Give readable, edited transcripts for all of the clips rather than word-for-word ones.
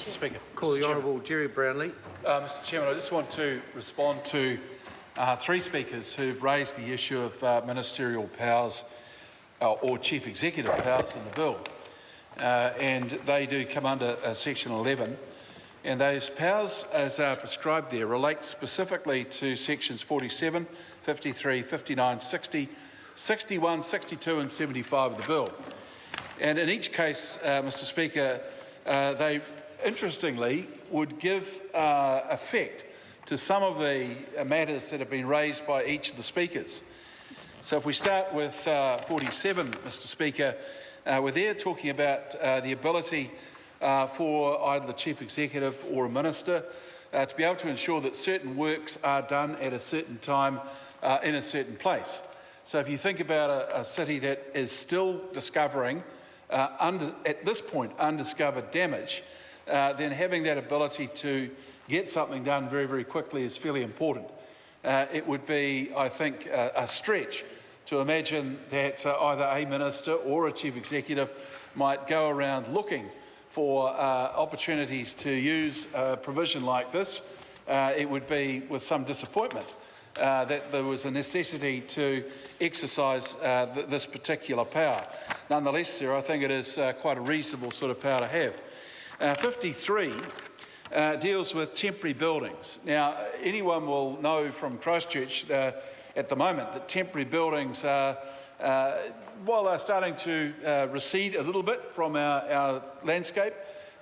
Speaker. Call the Honourable Jerry Brownlee. Mr Chairman, I just want to respond to three speakers who've raised the issue of ministerial powers or chief executive powers in the bill. And they do come under section 11. And those powers, as are prescribed there, relate specifically to sections 47, 53, 59, 60, 61, 62 and 75 of the bill. And in each case, Mr Speaker, they interestingly would give effect to some of the matters that have been raised by each of the speakers. So if we start with 47, Mr Speaker, we're there talking about the ability for either the Chief Executive or a Minister to be able to ensure that certain works are done at a certain time in a certain place. So if you think about a city that is still discovering, at this point, undiscovered damage, then having that ability to get something done very, very quickly is fairly important. It would be, I think, a stretch to imagine that either a Minister or a Chief Executive might go around looking for opportunities to use a provision like this. It would be with some disappointment that there was a necessity to exercise this particular power. Nonetheless, sir, I think it is quite a reasonable sort of power to have. 53 deals with temporary buildings. Now, anyone will know from Christchurch at the moment that temporary buildings are, while they're starting to recede a little bit from our landscape,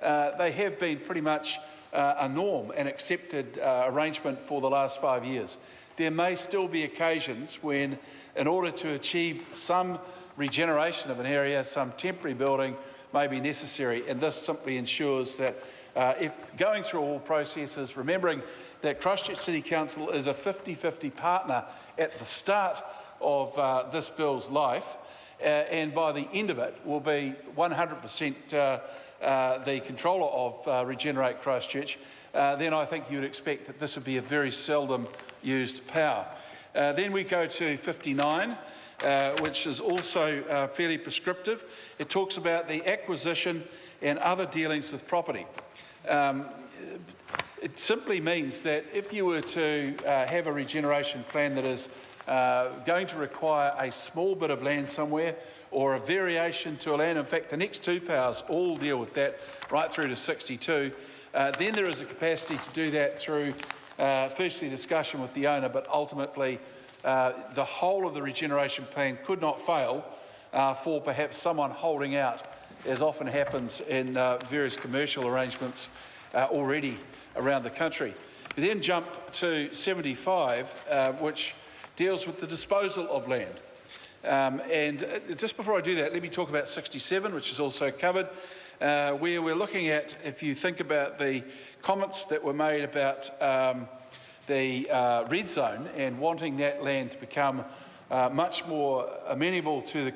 they have been pretty much a norm and accepted arrangement for the last 5 years. There may still be occasions when, in order to achieve some regeneration of an area, some temporary building may be necessary, and this simply ensures that if going through all processes, remembering that Christchurch City Council is a 50-50 partner at the start of this bill's life, and by the end of it will be 100% the controller of Regenerate Christchurch, then I think you'd expect that this would be a very seldom used power. Then we go to 59, which is also fairly prescriptive. It talks about the acquisition and other dealings with property. It simply means that if you were to have a regeneration plan that is going to require a small bit of land somewhere or a variation to a land, in fact the next two powers all deal with that right through to 62, then there is a capacity to do that through firstly discussion with the owner, but ultimately the whole of the regeneration plan could not fail for perhaps someone holding out, as often happens in various commercial arrangements already around the country. We then jump to 75, which deals with the disposal of land. And just before I do that, let me talk about 67, which is also covered, where we're looking at, if you think about the comments that were made about the red zone and wanting that land to become much more amenable to the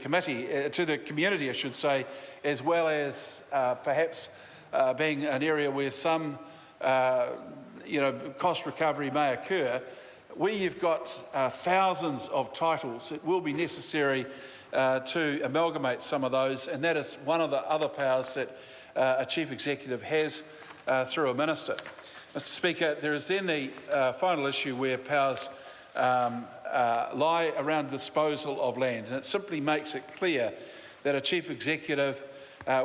community, I should say, as well as perhaps being an area where some cost recovery may occur. Where you've got thousands of titles, it will be necessary to amalgamate some of those, and that is one of the other powers that a Chief Executive has through a Minister. Mr Speaker, there is then the final issue where powers lie around the disposal of land, and it simply makes it clear that a Chief Executive,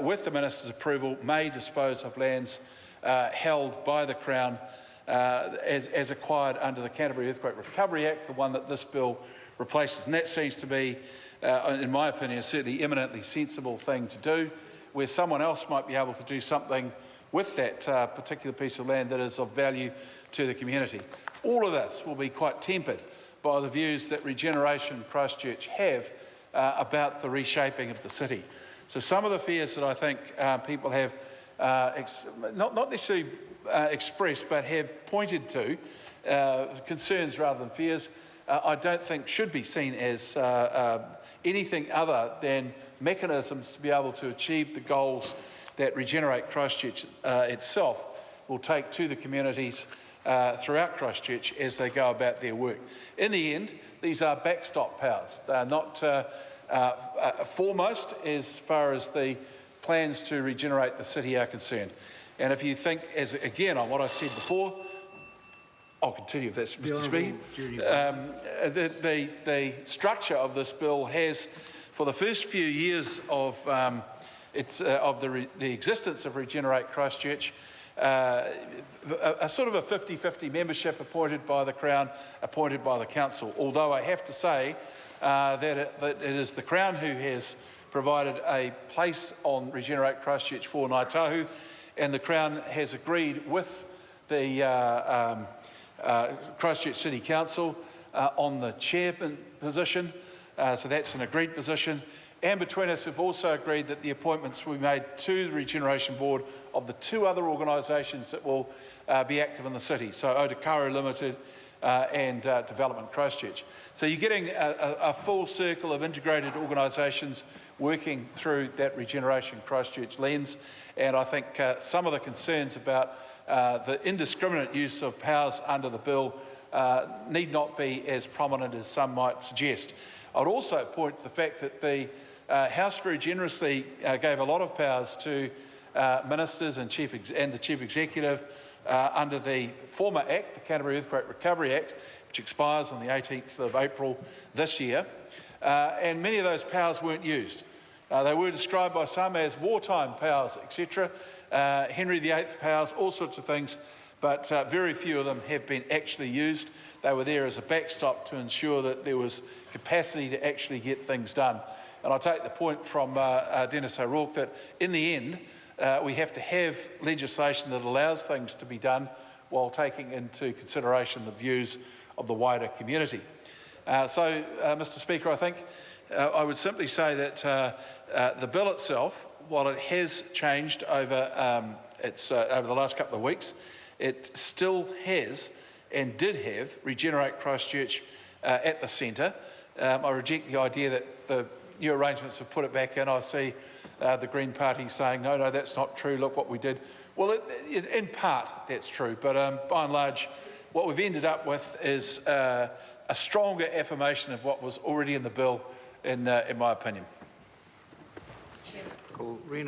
with the Minister's approval, may dispose of lands held by the Crown as acquired under the Canterbury Earthquake Recovery Act, the one that this bill replaces. And that seems to be, in my opinion, certainly eminently sensible thing to do, where someone else might be able to do something with that particular piece of land that is of value to the community. All of this will be quite tempered by the views that Regeneration Christchurch have about the reshaping of the city. So some of the fears that I think people have not necessarily expressed, but have pointed to, concerns rather than fears, I don't think should be seen as anything other than mechanisms to be able to achieve the goals that Regenerate Christchurch itself will take to the communities throughout Christchurch as they go about their work. In the end, these are backstop powers. They are not foremost as far as the plans to regenerate the city are concerned. And if you think, as again on what I said before, I'll continue if that's Mr. Speaker. The structure of this bill has, for the first few years of the existence of Regenerate Christchurch, a sort of a 50-50 membership appointed by the Crown, appointed by the Council. Although I have to say that it is the Crown who has provided a place on Regenerate Christchurch for Ngāi Tahu, and the Crown has agreed with the Christchurch City Council on the chairman position, so that's an agreed position. And between us, we've also agreed that the appointments we made to the Regeneration Board of the two other organisations that will be active in the city, so Otakaru Limited and Development Christchurch. So you're getting a full circle of integrated organisations working through that Regeneration Christchurch lens, and I think some of the concerns about the indiscriminate use of powers under the bill need not be as prominent as some might suggest. I would also point to the fact that the House very generously gave a lot of powers to ministers and the Chief Executive under the former Act, the Canterbury Earthquake Recovery Act, which expires on the 18th of April this year, and many of those powers weren't used. They were described by some as wartime powers, etc., Henry VIII powers, all sorts of things, but very few of them have been actually used. They were there as a backstop to ensure that there was capacity to actually get things done. And I take the point from Dennis O'Rourke that in the end, we have to have legislation that allows things to be done while taking into consideration the views of the wider community. Mr. Speaker, I think I would simply say that the bill itself, while it has changed over the last couple of weeks, it still has and did have Regenerate Christchurch at the centre. I reject the idea that the new arrangements have put it back in. I see the Green Party saying, no, that's not true, look what we did. Well, in part, that's true, but by and large, what we've ended up with is a stronger affirmation of what was already in the bill, in my opinion. Cool. Rena.